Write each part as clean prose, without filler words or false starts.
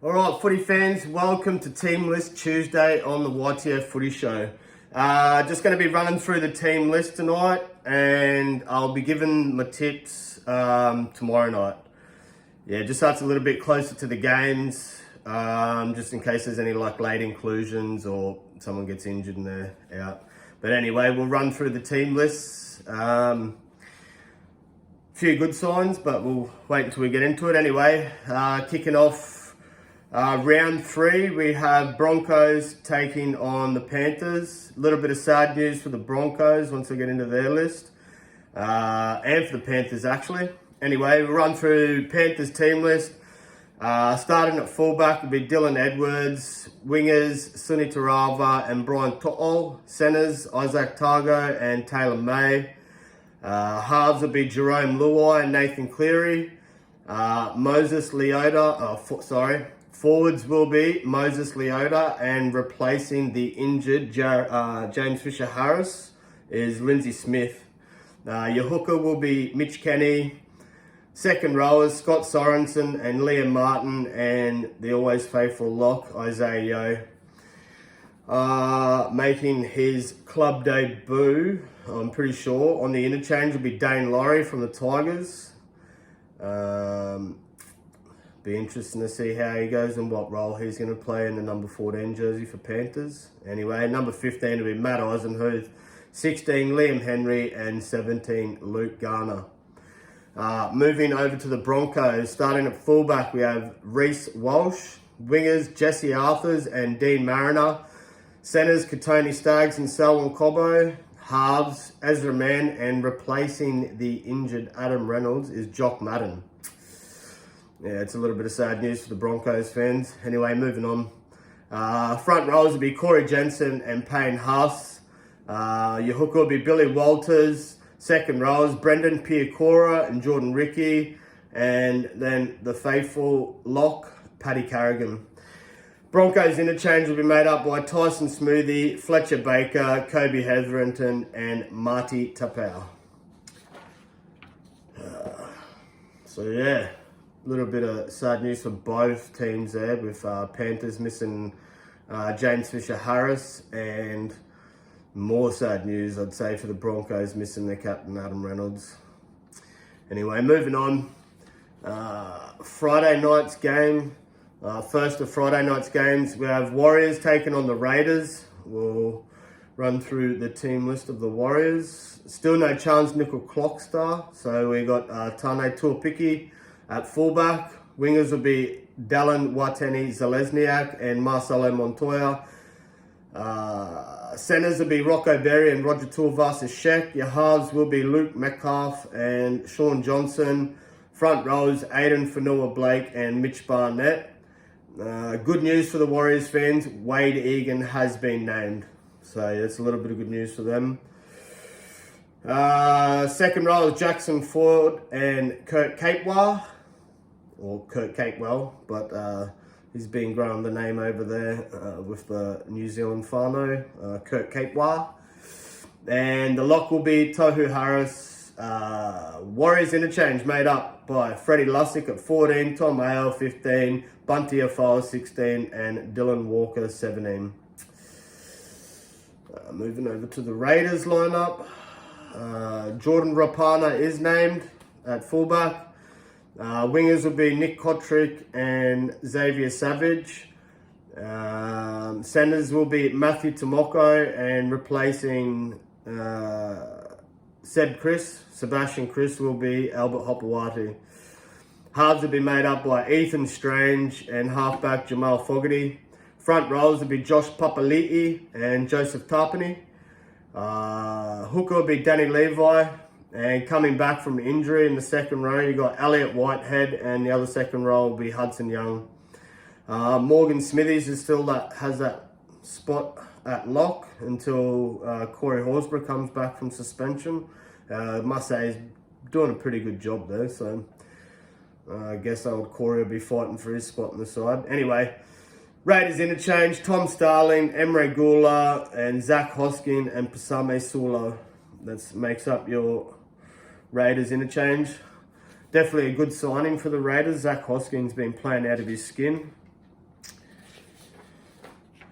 All right, footy fans, welcome to Team List Tuesday on the YTF Footy Show. Just going to be running through the team list tonight, and I'll be giving my tips tomorrow night. Yeah, just so it's a little bit closer to the games, just in case there's any late inclusions or someone gets injured and they're out. But anyway, we'll run through the team lists. Few good signs, but we'll wait until we get into it. Anyway, kicking off round 3, we have Broncos taking on the Panthers. A little bit of sad news for the Broncos once we get into their list, and for the Panthers actually. Anyway, we'll run through Panthers team list. Starting at fullback will be Dylan Edwards, wingers Suni Tarava and Brian To'o, centers Isaac Targo and Taylor May. Halves will be Jerome Luai and Nathan Cleary. Moses Leota, forwards will be Moses Leota, and replacing the injured James Fisher-Harris is Lindsay Smith. Your hooker will be Mitch Kenny. Second rowers, Scott Sorensen and Liam Martin, and the always faithful lock, Isaiah Yeo. Making his club debut, I'm pretty sure, on the interchange will be Dane Laurie from the Tigers. Be interesting to see how he goes and what role he's going to play in the number 14 jersey for Panthers. Anyway, number 15 will be Matt Eisenhuth, 16 Liam Henry, and 17 Luke Garner. Moving over to the Broncos, starting at fullback, we have Reece Walsh, wingers Jesse Arthurs and Dean Mariner, centers Katoni Staggs and Selwyn Cobbo, halves Ezra Mann, and replacing the injured Adam Reynolds is Jock Madden. Yeah, it's a little bit of sad news for the Broncos fans. Anyway, moving on. Front rows will be Corey Jensen and Payne Haas. Your hooker will be Billy Walters. Second rows, Brendan Piacora and Jordan Ricky. And then the faithful lock, Paddy Carrigan. Broncos interchange will be made up by Tyson Smoothie, Fletcher Baker, Kobe Hetherington, and Marty Tapau. So yeah, a little bit of sad news for both teams there, with Panthers missing James Fisher-Harris, and more sad news, I'd say, for the Broncos missing their captain, Adam Reynolds. Anyway, moving on. Friday night's game. First of Friday night's games, we have Warriors taking on the Raiders. We'll run through the team list of the Warriors. Still no Charles Nickel-Clockstar, so we got Tane Tuapiki at fullback. Wingers will be Dallin Watene-Zalesniak and Marcelo Montoya. Centers will be Rocco Berry and Roger Tuivasa-Sheck. Your halves will be Luke Metcalf and Sean Johnson. Front rows, Aiden Fanua-Blake and Mitch Barnett. Good news for the Warriors fans, Wade Egan has been named. So that's a little bit of good news for them. Second row is Jackson Ford and Kurt Capewell. Or Kurt Capewell, but he's been growing the name over there with the New Zealand whānau, Kurt Capewell. And the lock will be Tohu Harris. Warriors interchange made up by Freddie Lussick at 14, Tom Hale 15, Bunty Afal 16, and Dylan Walker 17. Moving over to the Raiders lineup. Jordan Rapana is named at fullback. Wingers will be Nick Kotrick and Xavier Savage. Centers will be Matthew Tomoko, and replacing Sebastian Chris will be Albert Hopewati. Halves will be made up by Ethan Strange and halfback Jamal Fogarty. Front rows will be Josh Papali'i and Joseph Tarpany. Hooker will be Danny Levi. And coming back from injury in the second row, you got Elliot Whitehead, and the other second row will be Hudson Young. Morgan Smithies is still has that spot at lock until Corey Horsburgh comes back from suspension. Must say he's doing a pretty good job there, so I guess old Corey will be fighting for his spot on the side. Anyway, Raiders interchange, Tom Starling, Emre Gula, and Zach Hoskin and Pasame Sulo. That makes up your Raiders interchange. Definitely a good signing for the Raiders. Zach Hoskin's been playing out of his skin.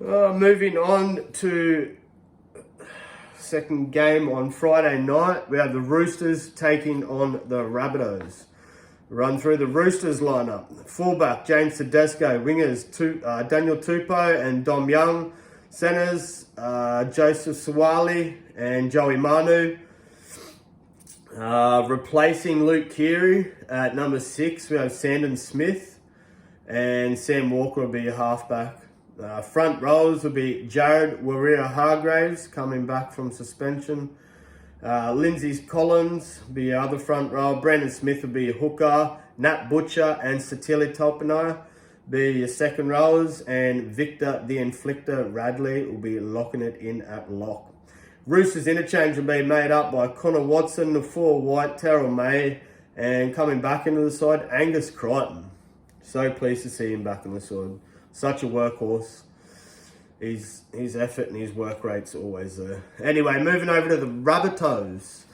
Moving on to second game on Friday night, we have the Roosters taking on the Rabbitohs. Run through the Roosters lineup. Fullback, James Tedesco. Wingers, Daniel Tupou and Dom Young. Centers, Joseph Suwali and Joey Manu. Replacing Luke Keary at number 6, we have Sandon Smith. And Sam Walker will be a halfback. Front rows will be Jared Waerea-Hargreaves coming back from suspension. Lindsay Collins will be other front row. Brandon Smith will be a hooker. Nat Butcher and Satili Topinai be your second rows. And Victor the Inflictor Radley will be locking it in at lock. Roosters interchange will be made up by Connor Watson, Nufua White, Terrell May, and coming back into the side, Angus Crichton. So pleased to see him back on the side. Such a workhorse. His effort and his work rate's always there. Anyway, moving over to the Rabbitohs.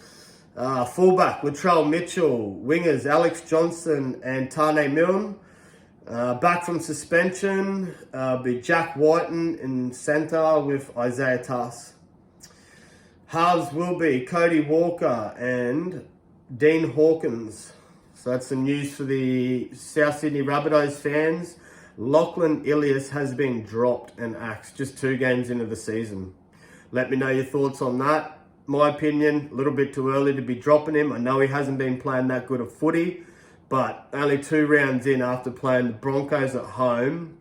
Fullback, Latrell Mitchell. Wingers, Alex Johnson and Tane Milne. Back from suspension, be Jack Whiten in centre with Isaiah Tass. Halves will be Cody Walker and Dean Hawkins. So that's some news for the South Sydney Rabbitohs fans. Lachlan Ilias has been dropped and axed just 2 games into the season. Let me know your thoughts on that. My opinion, a little bit too early to be dropping him. I know he hasn't been playing that good of footy, but only 2 rounds in after playing the Broncos at home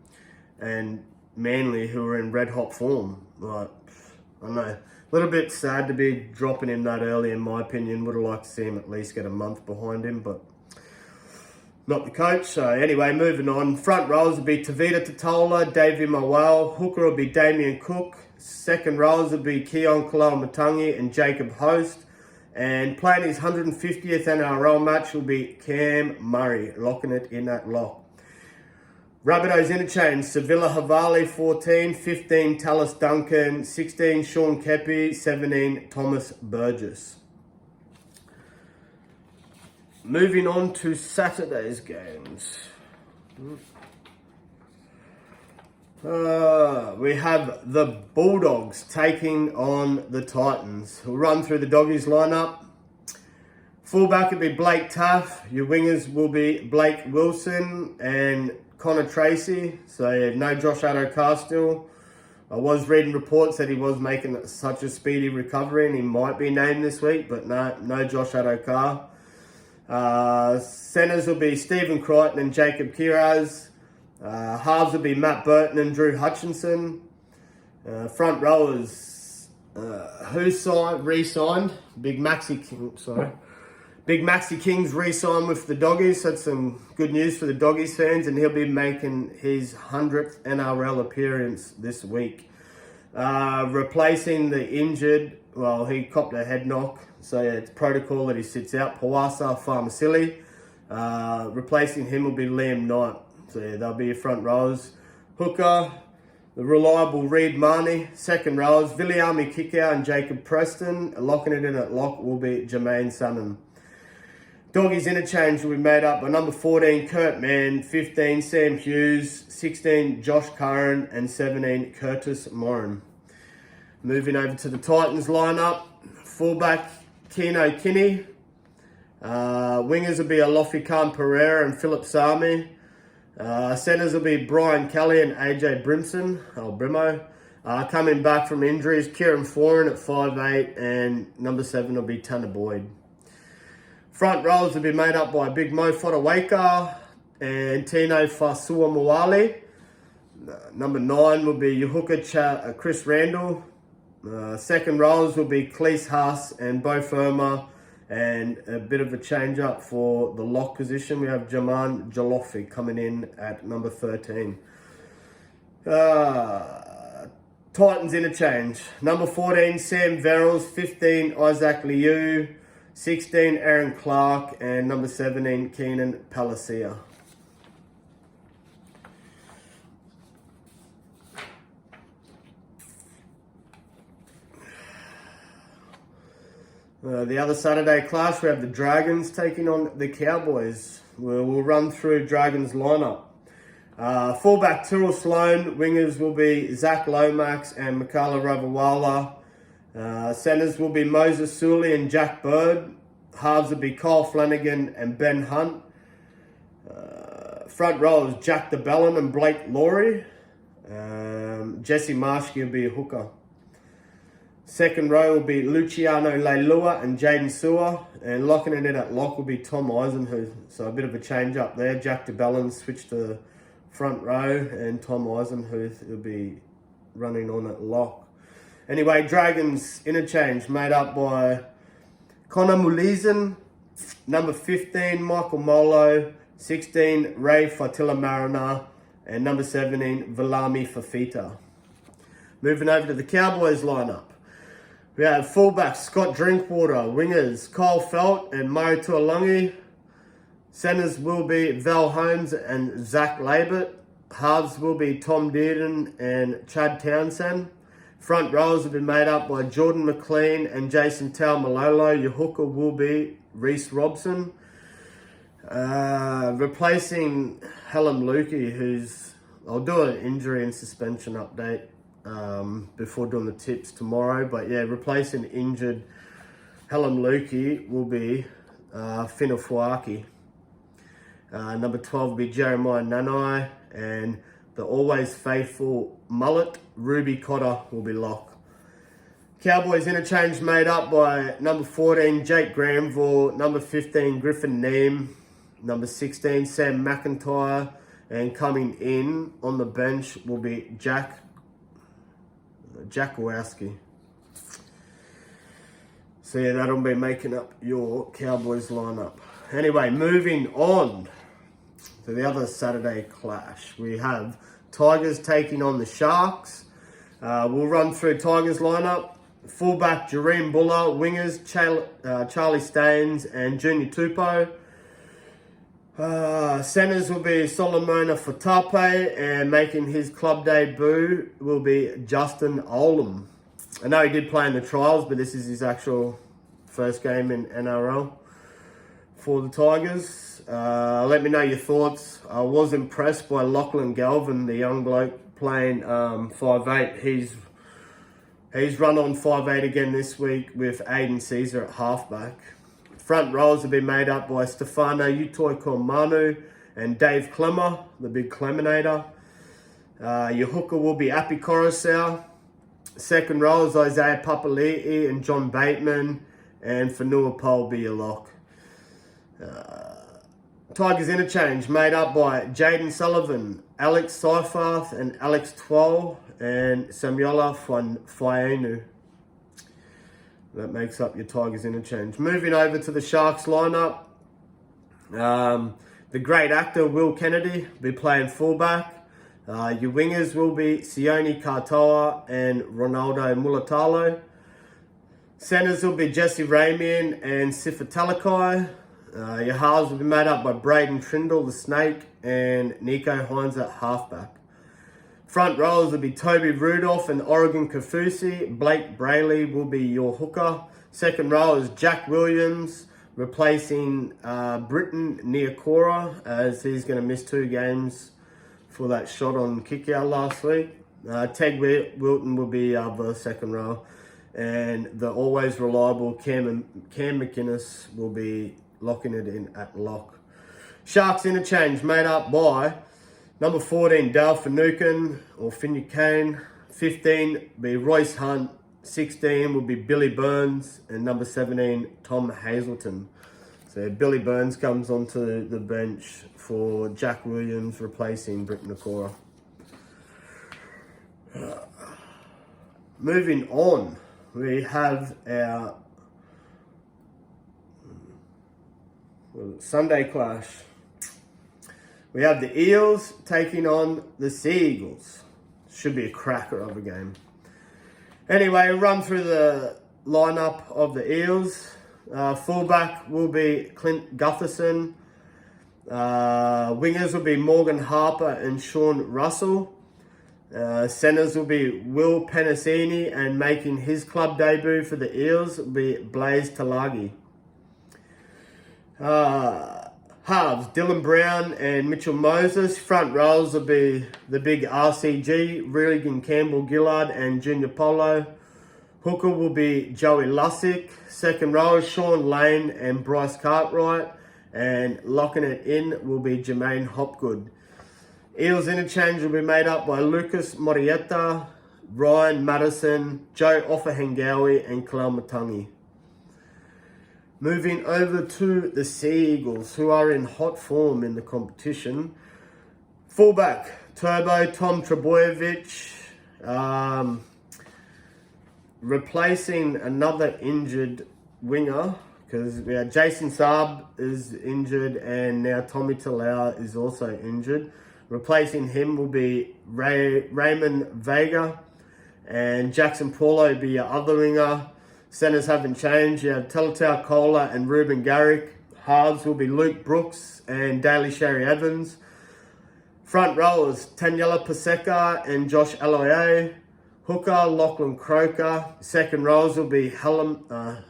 and Manly, who are in red hot form. Like, I don't know, a little bit sad to be dropping him that early in my opinion. Would have liked to see him at least get a month behind him, but not the coach. So anyway, moving on. Front rows will be Tavita Totola, Davey Mawel. Hooker will be Damien Cook. Second rows will be Keon Kalao-Matangi and Jacob Host. And playing his 150th NRL match will be Cam Murray, locking it in at lock. Rabbitohs interchange, Sevilla Havali 14, 15 Tallis Duncan, 16 Sean Kepi, 17 Thomas Burgess. Moving on to Saturday's games. We have the Bulldogs taking on the Titans. We'll run through the Doggies lineup. Fullback will be Blake Taff. Your wingers will be Blake Wilson and Connor Tracy. So no Josh Addo-Carr still. I was reading reports that he was making such a speedy recovery and he might be named this week, but no Josh Addo-Carr. Centers will be Stephen Crichton and Jacob Kiraz. Halves will be Matt Burton and Drew Hutchinson. Front rowers, re-signed. Big Maxi King's re-signed with the Doggies. That's some good news for the Doggies fans, and he'll be making his 100th NRL appearance this week. Replacing the injured, well, he copped a head knock, so yeah, it's protocol that he sits out. Pawasa Farmasili. Replacing him will be Liam Knight. So yeah, they'll be your front rows. Hooker, the reliable Reed Marnie. Second rows, Viliami Kikau and Jacob Preston. Locking it in at lock will be Jermaine Sunham. Doggies interchange will be made up by number 14, Kurt Mann, 15, Sam Hughes, 16, Josh Curran, and 17, Curtis Morin. Moving over to the Titans lineup. Fullback, Keno Kinney. Wingers will be Alofi Khan Pereira and Philip Sami. Centers will be Brian Kelly and AJ Brimo. Coming back from injuries, Kieran Foran at 5'8", and number 7 will be Tanner Boyd. Front rows will be made up by Big Mo Fotuaika and Tino Fasuamuali. Number 9 will be Yahuka Chris Randall. Second rows will be Cleese Haas and Bo Firma. And a bit of a change up for the lock position. We have Jaman Jalofi coming in at number 13. Titans interchange. Number 14, Sam Verrills. 15, Isaac Liu. 16, Aaron Clark. And number 17, Keenan Palacia. The other Saturday clash, we have the Dragons taking on the Cowboys. We'll run through Dragons lineup. Fullback Tyrrell Sloan. Wingers will be Zach Lomax and Mikala Ravawala. Centers will be Moses Sully and Jack Bird. Halves will be Kyle Flanagan and Ben Hunt. Front row is Jack DeBellin and Blake Laurie. Jesse Marshke will be a hooker. Second row will be Luciano Leilua and Jaden Sewer. And locking it in at lock will be Tom Eisenhuth. So a bit of a change up there. Jack DeBellin switched to front row and Tom Eisenhuth will be running on at lock. Anyway, Dragons interchange made up by Connor Mulizen, number 15, Michael Molo, 16, Ray Fatila Mariner, and number 17, Valami Fafita. Moving over to the Cowboys lineup. We have fullbacks Scott Drinkwater, wingers Kyle Felt and Murray Tuolungi. Centers will be Val Holmes and Zach Labert. Halves will be Tom Dearden and Chad Townsend. Front rows have been made up by Jordan McLean and Jason Taumalolo. Your hooker will be Reese Robson. Replacing Hallam Lukey, who's... I'll do an injury and suspension update before doing the tips tomorrow. But yeah, replacing injured Hallam Lukey will be Fina Fuaki. Number 12 will be Jeremiah Nanai. And the always faithful mullet, Ruby Cotter, will be lock. Cowboys interchange made up by number 14, Jake Granville, number 15, Griffin Neem, number 16, Sam McIntyre, and coming in on the bench will be Jack Wowski. So yeah, that'll be making up your Cowboys lineup. Anyway, moving on to the other Saturday clash. We have Tigers taking on the Sharks. We'll run through Tigers lineup. Fullback Jareem Buller, wingers Charlie Staines and Junior Tupou. Centers will be Solomona Fatape, and making his club debut will be Justin Olam. I know he did play in the trials, but this is his actual first game in NRL for the Tigers. Let me know your thoughts. I was impressed by Lachlan Galvin, the young bloke playing 5'8". He's run on 5'8" again this week with Aiden Caesar at halfback. Front rows have been made up by Stefano Utoi Kormanu and Dave Clemmer, the big Cleminator. Your hooker will be Api Coruscant. Second row is Isaiah Papali'i and John Bateman, and Fanua Pole will be your lock. Tigers interchange made up by Jaden Sullivan, Alex Seifarth and Alex Twal, and Samuela Fainu. That makes up your Tigers interchange. Moving over to the Sharks lineup. The great actor Will Kennedy will be playing fullback. Your wingers will be Sione Katoa and Ronaldo Mulatalo. Centers will be Jesse Ramian and Sifa Talakai. Your halves will be made up by Braden Trindle, the Snake, and Nico Hines at halfback. Front rows will be Toby Rudolph and Oregon Kafusi. Blake Brayley will be your hooker. Second row is Jack Williams, replacing Britton Niokora, as he's going to miss 2 games for that shot on kick-out last week. Ted Wilton will be the second row. And the always reliable Cam McInnes will be locking it in at lock. Sharks interchange made up by number 14, Dale Finucane or Finucane. 15 will be Royce Hunt. 16 will be Billy Burns. And number 17, Tom Hazelton. So Billy Burns comes onto the bench for Jack Williams, replacing Britt Nakora. Moving on, we have our Sunday clash. We have the Eels taking on the Sea Eagles. Should be a cracker of a game. Anyway, we'll run through the lineup of the Eels. Fullback will be Clint Gutherson. Wingers will be Morgan Harper and Sean Russell. Centers will be Will Penasini, and making his club debut for the Eels will be Blaze Talagi. Halves, Dylan Brown and Mitchell Moses. Front rows will be the big RCG, Regan Campbell Gillard and Junior Polo. Hooker will be Joey Lussick. Second row, Sean Lane and Bryce Cartwright. And locking it in will be Jermaine Hopgood. Eels interchange will be made up by Lucas Morietta, Ryan Madison, Joe Offahengawi and Kalal Matangi. Moving over to the Sea Eagles, who are in hot form in the competition. Fullback, Turbo Tom Trebojevic, replacing another injured winger, because Jason Saab is injured and now Tommy Talau is also injured. Replacing him will be Raymond Vega, and Jackson Paulo will be your other winger. Centers haven't changed. You have Talatau Kola and Ruben Garrick. Halves will be Luke Brooks and Daly Sherry Evans. Front rowers, Taniela Paseka and Josh Aloye. Hooker, Lachlan Croker. Second rows will be Hamwai,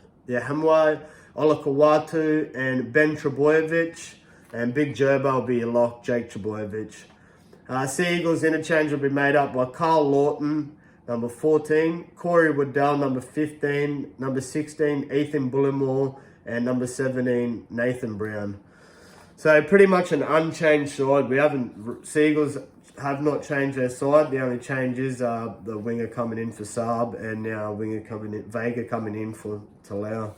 Olakawatu and Ben Trebojevic. And Big Gerbo will be your lock, Jake Trebojevic. Sea Eagles interchange will be made up by Carl Lawton, number 14, Corey Waddell, number 15, number 16, Ethan Bullimore, and number 17, Nathan Brown. So pretty much an unchanged side. Sea Eagles have not changed their side. The only change is the winger coming in for Saab, and now Vega coming in for Talau.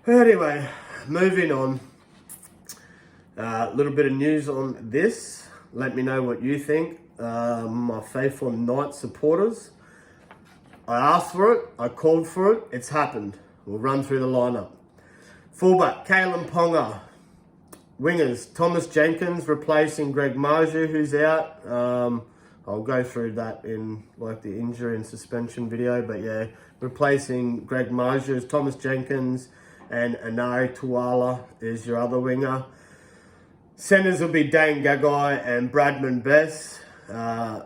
Anyway, moving on. A little bit of news on this. Let me know what you think. My faithful Knights supporters. I asked for it. I called for it. It's happened. We'll run through the lineup. Fullback, Kalen Ponga. Wingers, Thomas Jenkins replacing Greg Marju, who's out. I'll go through that in like the injury and suspension video. But yeah, replacing Greg Marju is Thomas Jenkins, and Anari Tuwala is your other winger. Centers will be Dane Gagai and Bradman Bess. There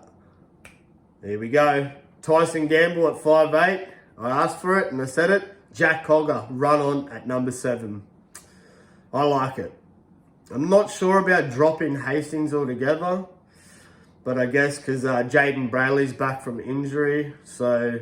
we go. Tyson Gamble at 5'8". I asked for it and I said it. Jack Cogger, run on at number 7. I like it. I'm not sure about dropping Hastings altogether, but I guess because Jaden Brayley's back from injury, so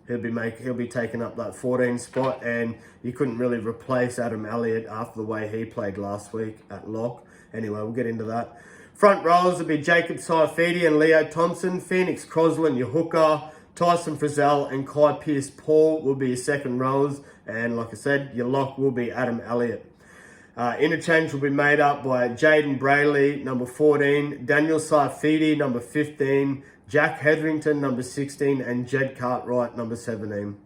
he'll be taking up that 14 spot, and you couldn't really replace Adam Elliott after the way he played last week at lock. Anyway, we'll get into that. Front rows will be Jacob Saifidi and Leo Thompson. Phoenix Crosland, your hooker. Tyson Frizzell and Kai Pearce-Paul will be your second rows. And like I said, your lock will be Adam Elliott. Interchange will be made up by Jaden Brayley, number 14. Daniel Saifidi, number 15. Jack Hetherington, number 16. And Jed Cartwright, number 17.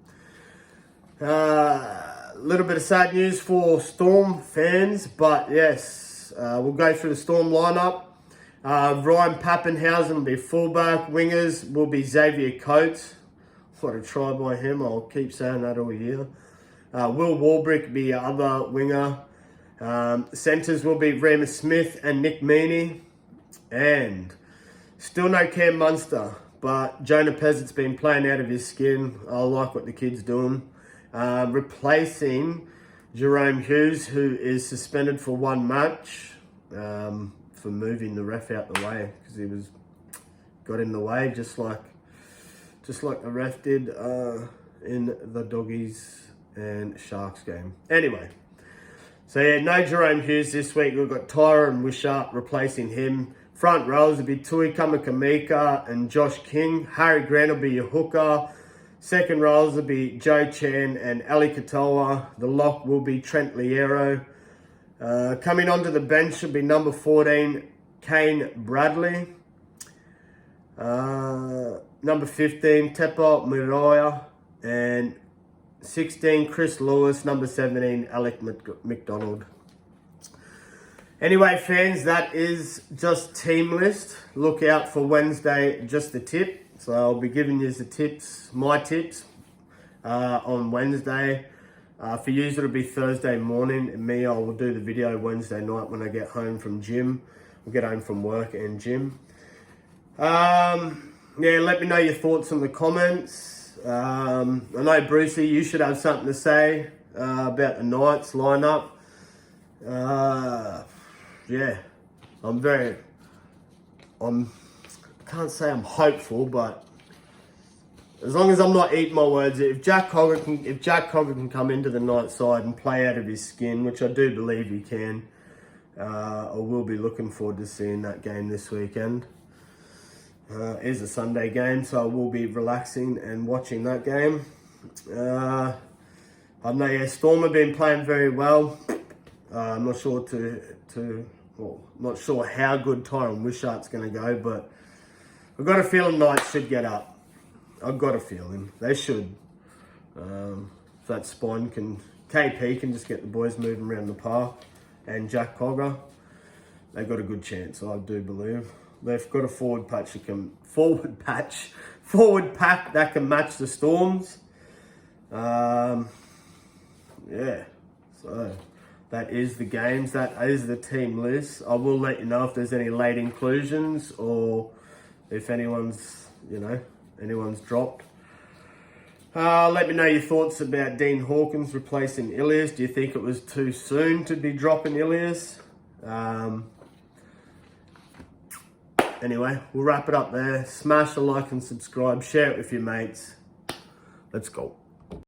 Little bit of sad news for Storm fans, but yes. We'll go through the Storm lineup. Ryan Pappenhausen will be fullback. Wingers will be Xavier Coates. What a try by him. I'll keep saying that all year. Will Warbrick will be your other winger. Centres will be Remus Smith and Nick Meaney. And still no Cam Munster, but Jonah Peasant's been playing out of his skin. I like what the kid's doing. Replacing Jerome Hughes, who is suspended for 1 match for moving the ref out the way because he got in the way, just like the ref did in the Doggies and Sharks game. Anyway, so yeah, no Jerome Hughes this week. We've got Tyra and Wishart replacing him. Front rows will be Tui Kamakamika and Josh King. Harry Grant will be your hooker. Second rows will be Joe Chan and Ali Katoa. The lock will be Trent Liero. Coming onto the bench will be number 14, Kane Bradley. Number 15, Tepo Miroya. And 16, Chris Lewis. Number 17, Alec McDonald. Anyway, fans, that is just team list. Look out for Wednesday, just the tip. So I'll be giving you the tips, my tips, on Wednesday. For you, it'll be Thursday morning. And me, I will do the video Wednesday night when I get home from gym. We'll get home from work and gym. Yeah, let me know your thoughts in the comments. I know, Brucey, you should have something to say about the Knights lineup. Yeah, I can't say I'm hopeful, but as long as I'm not eating my words, if Jack Cogger can come into the night side and play out of his skin, which I do believe he can, I will be looking forward to seeing that game this weekend. It is a Sunday game, so I will be relaxing and watching that game. I know, yeah, Storm have been playing very well. I'm not sure not sure how good Tyron Wishart's going to go, but I've got a feeling Knights should get up. I've got a feeling they should. If that KP can just get the boys moving around the park, and Jack Cogger, they've got a good chance, I do believe. They've got a forward pack that can match the Storms. Yeah, so that is the games. That is the team list. I will let you know if there's any late inclusions or if anyone's dropped. Let me know your thoughts about Dean Hawkins replacing Ilias. Do you think it was too soon to be dropping Ilias? Anyway, we'll wrap it up there. Smash a like and subscribe. Share it with your mates. Let's go.